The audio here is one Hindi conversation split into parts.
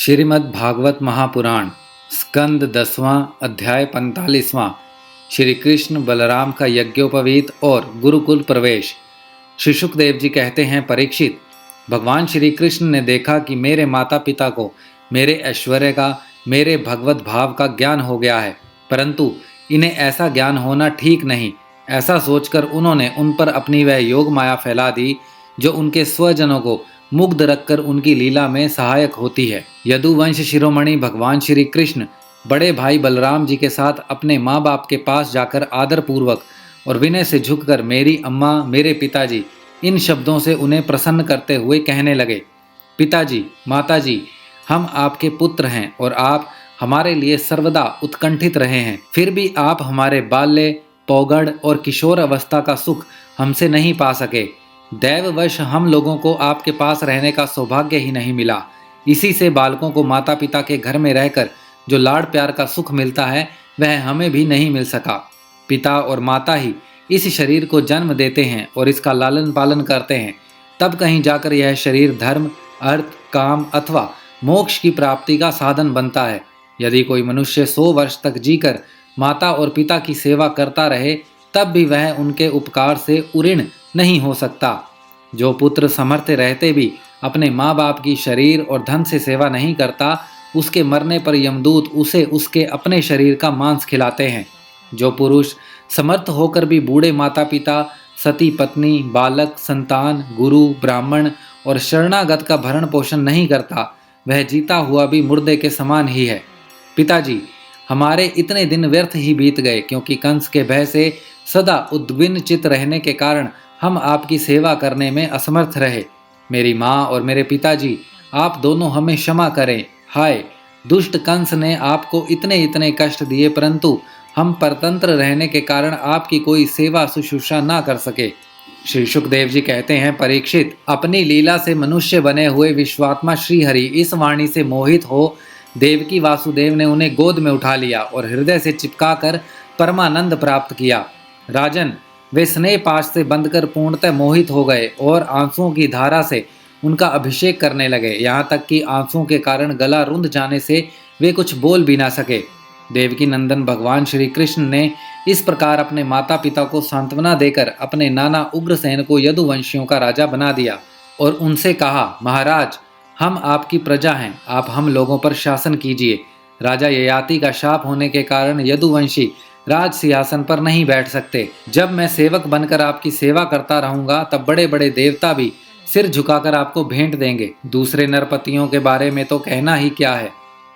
श्रीमद् भागवत महापुराण स्कंद 10वां अध्याय 45वां। श्री कृष्ण बलराम का यज्ञोपवीत और गुरुकुल प्रवेश। श्री सुखदेव जी कहते हैं, परीक्षित, भगवान श्री कृष्ण ने देखा कि मेरे माता पिता को मेरे ऐश्वर्य का, मेरे भगवत भाव का ज्ञान हो गया है, परंतु इन्हें ऐसा ज्ञान होना ठीक नहीं। ऐसा सोचकर उन्होंने उन पर अपनी वह योग माया फैला दी जो उनके स्वजनों को मुग्ध रखकर उनकी लीला में सहायक होती है। यदुवंश शिरोमणि भगवान श्री कृष्ण बड़े भाई बलराम जी के साथ अपने माँ बाप के पास जाकर आदर पूर्वक और विनय से झुककर मेरी अम्मा, मेरे पिताजी, इन शब्दों से उन्हें प्रसन्न करते हुए कहने लगे, पिताजी, माताजी, हम आपके पुत्र हैं और आप हमारे लिए सर्वदा उत्कंठित रहे हैं। फिर भी आप हमारे बाल्य, पौगड़ और किशोर अवस्था का सुख हमसे नहीं पा सके। दैववश हम लोगों को आपके पास रहने का सौभाग्य ही नहीं मिला। इसी से बालकों को माता पिता के घर में रहकर जो लाड़ प्यार का सुख मिलता है वह हमें भी नहीं मिल सका। पिता और माता ही इस शरीर को जन्म देते हैं और इसका लालन पालन करते हैं, तब कहीं जाकर यह शरीर धर्म, अर्थ, काम अथवा मोक्ष की प्राप्ति का साधन बनता है। यदि कोई मनुष्य 100 वर्ष तक जीकर माता और पिता की सेवा करता रहे तब भी वह उनके उपकार से उऋण नहीं हो सकता। जो पुत्र समर्थ रहते भी अपने माँ बाप की शरीर और धन से सेवा नहीं करता, उसके मरने पर यमदूत उसे उसके अपने शरीर का मांस खिलाते हैं। जो पुरुष समर्थ होकर भी बूढ़े माता पिता, सती पत्नी, बालक, संतान, गुरु, ब्राह्मण और शरणागत का भरण पोषण नहीं करता, वह जीता हुआ भी मुर्दे के समान ही है। पिताजी, हमारे इतने दिन व्यर्थ ही बीत गए, क्योंकि कंस के भय से सदा उद्विग्न चित्त रहने के कारण हम आपकी सेवा करने में असमर्थ रहे। मेरी माँ और मेरे पिताजी, आप दोनों हमें क्षमा करें। हाय, दुष्ट कंस ने आपको इतने इतने कष्ट दिए, परंतु हम परतंत्र रहने के कारण आपकी कोई सेवा शुश्रूषा ना कर सके। श्री सुखदेव जी कहते हैं, परीक्षित, अपनी लीला से मनुष्य बने हुए विश्वात्मा श्रीहरि इस वाणी से मोहित हो देवकी वासुदेव ने उन्हें गोद में उठा लिया और हृदय से चिपकाकर परमानंद प्राप्त किया। राजन, वे स्नेह पाश से बंधकर पूर्णतः मोहित हो गए और आंसुओं की धारा से उनका अभिषेक करने लगे, यहाँ तक कि आंसुओं के कारण गला रुंध जाने से वे कुछ बोल भी ना सके। देवकी नंदन भगवान श्री कृष्ण ने इस प्रकार अपने माता पिता को सांत्वना देकर अपने नाना उग्रसेन को यदुवंशियों का राजा बना दिया और उनसे कहा, महाराज, हम आपकी प्रजा हैं, आप हम लोगों पर शासन कीजिए। राजा ययाति का शाप होने के कारण यदुवंशी राज सिंहासन पर नहीं बैठ सकते। जब मैं सेवक बनकर आपकी सेवा करता रहूंगा तब बड़े बड़े देवता भी सिर झुकाकर आपको भेंट देंगे। दूसरे नरपतियों के बारे में तो कहना ही क्या है।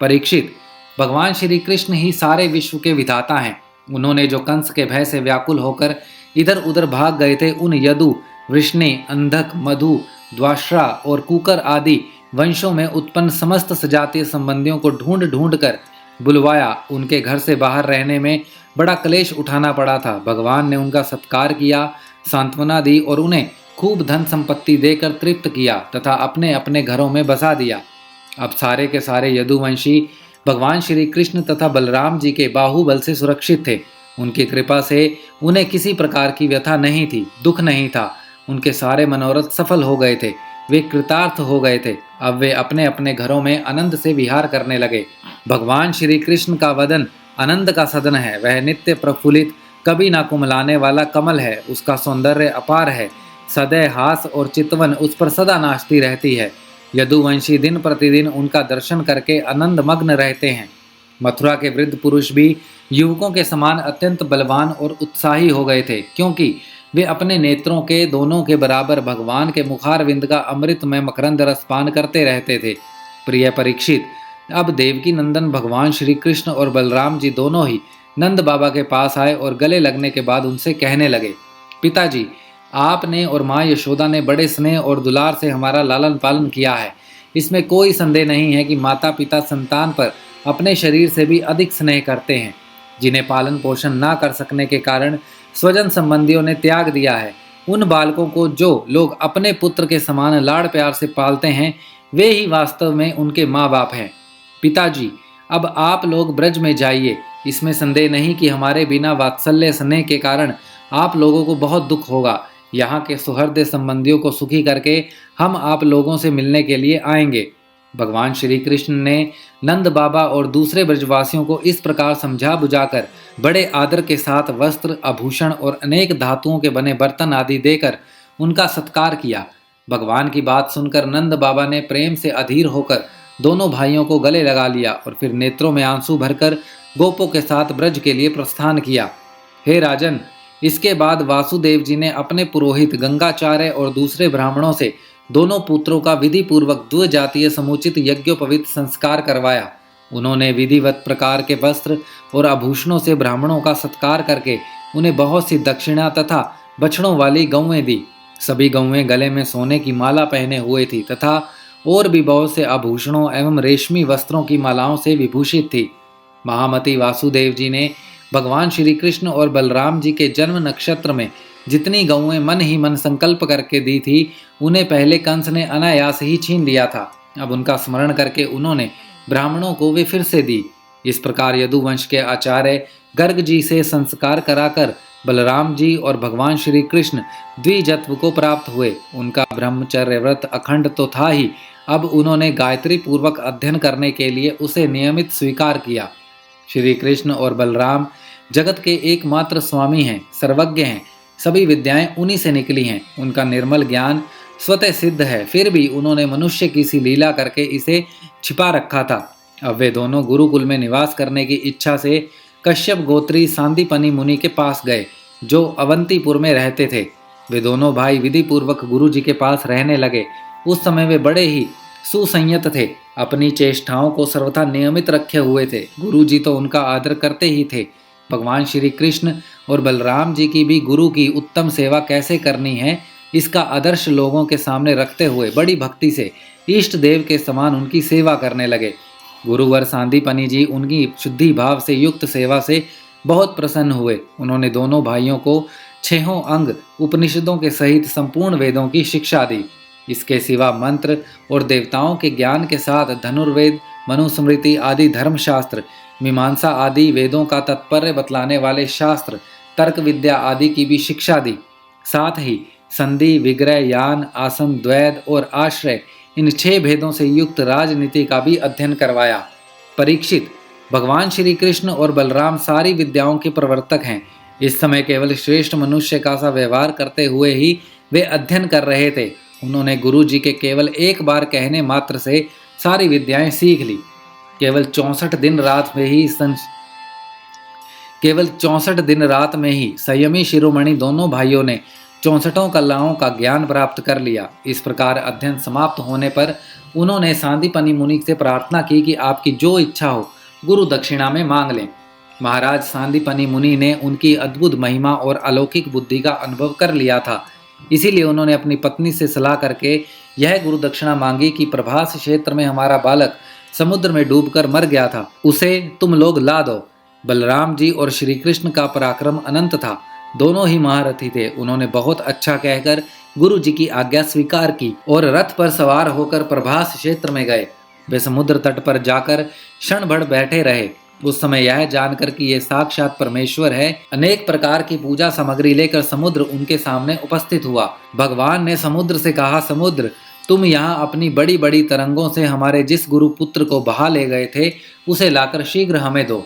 परीक्षित, भगवान श्री कृष्ण ही सारे विश्व के विधाता हैं। उन्होंने जो कंस के भय से व्याकुल होकर इधर उधर भाग गए थे, उन यदु, वृष्णि, अंधक, मधु, द्वाश्रा और कुकर आदि वंशों में उत्पन्न समस्त सजातीय संबंधियों को ढूंढ ढूंढ कर बुलवाया। उनके घर से बाहर रहने में बड़ा क्लेश उठाना पड़ा था। भगवान ने उनका सत्कार किया, सांत्वना दी और उन्हें खूब धन संपत्ति देकर तृप्त किया तथा अपने अपने घरों में बसा दिया। अब सारे के सारे यदुवंशी भगवान श्री कृष्ण तथा बलराम जी के बाहुबल से सुरक्षित थे। उनकी कृपा से उन्हें किसी प्रकार की व्यथा नहीं थी, दुख नहीं था। उनके सारे मनोरथ सफल हो गए थे, वे कृतार्थ हो गए थे। अब वे अपने अपने घरों में आनंद से विहार करने लगे। भगवान श्री कृष्ण का वदन आनंद का सदन है। वह नित्य प्रफुल्लित, कभी ना कुमलाने वाला कमल है। उसका सौंदर्य अपार है। सदैव हास और चितवन उस पर सदा नाचती रहती है। यदुवंशी दिन प्रतिदिन उनका दर्शन करके आनंद मग्न रहते हैं। मथुरा के वृद्ध पुरुष भी युवकों के समान अत्यंत बलवान और उत्साही हो गए थे, क्योंकि वे अपने नेत्रों के दोनों के बराबर भगवान के मुखारविंद का अमृत में मकरंद रस पान करते रहते थे। प्रिय परीक्षित, अब देवकी नंदन भगवान श्री कृष्ण और बलराम जी दोनों ही नंद बाबा के पास आए और गले लगने के बाद उनसे कहने लगे, पिताजी, आपने और माँ यशोदा ने बड़े स्नेह और दुलार से हमारा लालन पालन किया है। इसमें कोई संदेह नहीं है कि माता पिता संतान पर अपने शरीर से भी अधिक स्नेह करते हैं। जिन्हें पालन पोषण ना कर सकने के कारण स्वजन संबंधियों ने त्याग दिया है, उन बालकों को जो लोग अपने पुत्र के समान लाड़ प्यार से पालते हैं, वे ही वास्तव में उनके माँ बाप हैं। पिताजी, अब आप लोग ब्रज में जाइए। इसमें संदेह नहीं कि हमारे बिना वात्सल्य स्नेह के कारण आप लोगों को बहुत दुख होगा। यहाँ के सुहृद संबंधियों को सुखी करके हम आप लोगों से मिलने के लिए आएंगे। भगवान श्री कृष्ण ने नंद बाबा और दूसरे ब्रजवासियों को इस प्रकार समझा बुझाकर बड़े आदर के साथ वस्त्र, आभूषण और अनेक धातुओं के बने बर्तन आदि देकर उनका सत्कार किया। भगवान की बात सुनकर नंद बाबा ने प्रेम से अधीर होकर दोनों भाइयों को गले लगा लिया और फिर नेत्रों में आंसू भरकर गोपों के साथ ब्रज के लिए प्रस्थान किया। हे राजन, इसके बाद वासुदेव जी ने अपने पुरोहित गंगाचार्य और दूसरे ब्राह्मणों से दोनों पुत्रों का विधि पूर्वक द्विजातीय समुचित यज्ञोपवीत संस्कार करवाया। उन्होंने विधिवत प्रकार के वस्त्र और आभूषणों से ब्राह्मणों का सत्कार करके उन्हें बहुत सी दक्षिणा तथा बछड़ों वाली गौएं दी। सभी गौएं गले में सोने की माला पहने हुए थी तथा और भी बहुत से आभूषणों एवं रेशमी वस्त्रों की मालाओं से विभूषित थी। महामती वासुदेव जी ने भगवान श्री कृष्ण और बलराम जी के जन्म नक्षत्र में जितनी गौएं मन ही मन संकल्प करके दी थी, उन्हें पहले कंस ने अनायास ही छीन लिया था। अब उनका स्मरण करके उन्होंने ब्राह्मणों को वे फिर से दी। इस प्रकार यदुवंश के आचार्य गर्ग जी से संस्कार कराकर बलराम जी और भगवान श्री कृष्ण द्विजत्व को प्राप्त हुए। उनका ब्रह्मचर्य व्रत अखंड तो था ही, अब उन्होंने गायत्री पूर्वक अध्ययन करने के लिए उसे नियमित स्वीकार किया। श्री कृष्ण और बलराम जगत के एकमात्र स्वामी हैं, सर्वज्ञ हैं, सभी विद्याएं उन्हीं से निकली हैं। उनका निर्मल ज्ञान स्वतः सिद्ध है, फिर भी उन्होंने मनुष्य की सी लीला करके इसे छिपा रखा था। अब वे दोनों गुरुकुल में निवास करने की इच्छा से कश्यप गोत्री सांदीपनि मुनि के पास गए, जो अवंतीपुर में रहते थे। वे दोनों भाई विधि पूर्वक गुरु जी के पास रहने लगे। उस समय वे बड़े ही सुसंयत थे, अपनी चेष्टाओं को सर्वथा नियमित रखे हुए थे। गुरु जी तो उनका आदर करते ही थे। भगवान श्री कृष्ण और बलराम जी की भी गुरु की उत्तम सेवा कैसे करनी है, इसका आदर्श लोगों के सामने रखते हुए बड़ी भक्ति से इष्ट देव के समान उनकी सेवा करने लगे। गुरुवर सांदीपनि जी उनकी शुद्धि भाव से युक्त सेवा से बहुत प्रसन्न हुए। उन्होंने दोनों भाइयों को 6 अंग उपनिषदों के सहित संपूर्ण वेदों की शिक्षा दी। इसके सिवा मंत्र और देवताओं के ज्ञान के साथ धनुर्वेद, मनुस्मृति आदि धर्मशास्त्र, मीमांसा आदि वेदों का तात्पर्य बतलाने वाले शास्त्र, तर्क विद्या आदि की भी शिक्षा दी। साथ ही संधि, विग्रह, यान, आसन, द्वैत और आश्रय, इन 6 भेदों से युक्त राजनीति का भी अध्ययन करवाया। परीक्षित, भगवान श्री कृष्ण और बलराम सारी विद्याओं के प्रवर्तक हैं। इस समय केवल श्रेष्ठ मनुष्य का सा व्यवहार करते हुए ही वे अध्ययन कर रहे थे। उन्होंने गुरु जी के केवल एक बार कहने मात्र से सारी विद्याएं सीख ली। केवल 64 दिन रात में ही संयमी शिरोमणि दोनों भाइयों ने 64 कलाओं का ज्ञान प्राप्त कर लिया। इस प्रकार अध्ययन समाप्त होने पर उन्होंने सांदीपनि मुनि से प्रार्थना की कि आपकी जो इच्छा हो गुरु दक्षिणा में मांग लें। महाराज सांदीपनि मुनि ने उनकी अद्भुत महिमा और अलौकिक बुद्धि का अनुभव कर लिया था, इसीलिए उन्होंने अपनी पत्नी से सलाह करके यह गुरु दक्षिणा मांगी कि प्रभास क्षेत्र में हमारा बालक समुद्र में डूबकर मर गया था, उसे तुम लोग ला दो। बलराम जी और श्री कृष्ण का पराक्रम अनंत था, दोनों ही महारथी थे। उन्होंने बहुत अच्छा कहकर गुरु जी की आज्ञा स्वीकार की और रथ पर सवार होकर प्रभास क्षेत्र में गए। वे समुद्र तट पर जाकर क्षण भर बैठे रहे। उस समय यह जानकर कि ये साक्षात परमेश्वर है, अनेक प्रकार की पूजा सामग्री लेकर समुद्र उनके सामने उपस्थित हुआ। भगवान ने समुद्र से कहा, समुद्र, तुम यहाँ अपनी बड़ी बड़ी तरंगों से हमारे जिस गुरु पुत्र को बहा ले गए थे, उसे लाकर शीघ्र हमें दो।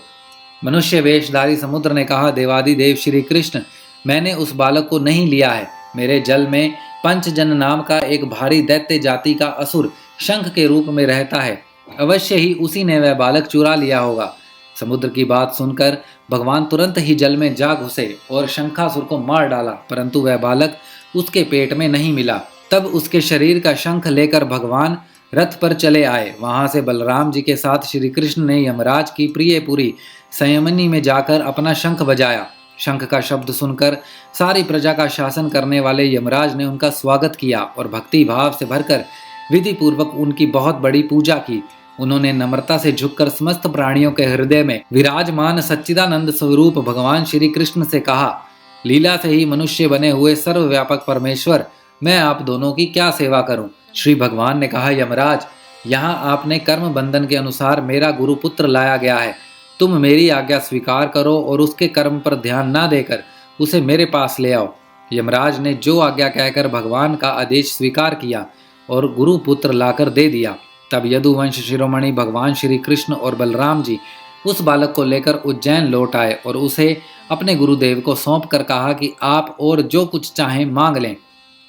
मनुष्य वेशधारी समुद्र ने कहा, देवादिदेव श्री कृष्ण, मैंने उस बालक को नहीं लिया है। मेरे जल में पंचजन नाम का एक भारी दैत्य जाति का असुर शंख के रूप में रहता है, अवश्य ही उसी ने वह बालक चुरा लिया होगा। समुद्र की बात सुनकर भगवान तुरंत ही जल में जा घुसे और शंखासुर को मार डाला, परंतु वह बालक उसके पेट में नहीं मिला। तब उसके शरीर का शंख लेकर भगवान रथ पर चले आए। वहां से बलराम जी के साथ श्री कृष्ण ने यमराज की प्रियपुरी संयमनी में जाकर अपना शंख बजाया। शंख का शब्द सुनकर सारी प्रजा का शासन करने वाले यमराज ने उनका स्वागत किया और भक्ति भाव से भरकर विधि पूर्वक उनकी बहुत बड़ी पूजा की। उन्होंने नम्रता से झुककर समस्त प्राणियों के हृदय में विराजमान सच्चिदानंद स्वरूप भगवान श्री कृष्ण से कहा, लीला से ही मनुष्य बने हुए सर्वव्यापक परमेश्वर, मैं आप दोनों की क्या सेवा करूं। श्री भगवान ने कहा, यमराज, यहाँ आपने कर्म बंधन के अनुसार मेरा गुरु पुत्र लाया गया है। तुम मेरी आज्ञा स्वीकार करो और उसके कर्म पर ध्यान ना देकर उसे मेरे पास ले आओ। यमराज ने जो आज्ञा कहकर भगवान का आदेश स्वीकार किया और गुरु पुत्र लाकर दे दिया। तब यदुवंश शिरोमणि भगवान श्री कृष्ण और बलराम जी उस बालक को लेकर उज्जैन लौट आए और उसे अपने गुरुदेव को सौंप कर कहा कि आप और जो कुछ चाहें मांग लें।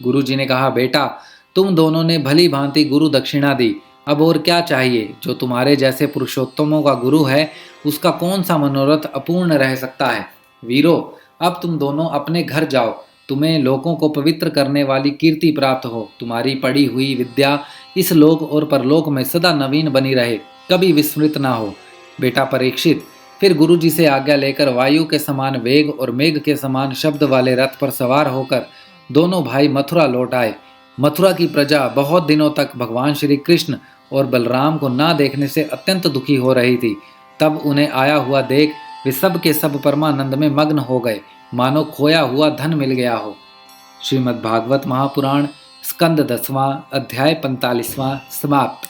गुरु जी ने कहा, बेटा, तुम दोनों ने भली भांति गुरु दक्षिणा दी, अब और क्या चाहिए। जो तुम्हारे जैसे पुरुषोत्तमों का गुरु है, उसका कौन सा मनोरथ अपूर्ण रह सकता है। वीरो, अब तुम दोनों अपने घर जाओ। तुम्हें लोगों को पवित्र करने वाली कीर्ति प्राप्त हो। तुम्हारी पढ़ी हुई विद्या इस लोक और परलोक में सदा नवीन बनी रहे, कभी विस्मृत ना हो। बेटा परीक्षित फिर गुरु जी से आज्ञा लेकर वायु के समान वेग और मेघ के समान शब्द वाले रथ पर सवार होकर दोनों भाई मथुरा लौट आए। मथुरा की प्रजा बहुत दिनों तक भगवान श्री कृष्ण और बलराम को ना देखने से अत्यंत दुखी हो रही थी। तब उन्हें आया हुआ देख वे सब के सब परमानंद में मग्न हो गए, मानो खोया हुआ धन मिल गया हो। श्रीमद् भागवत महापुराण स्कंद 10वां अध्याय 45वां समाप्त।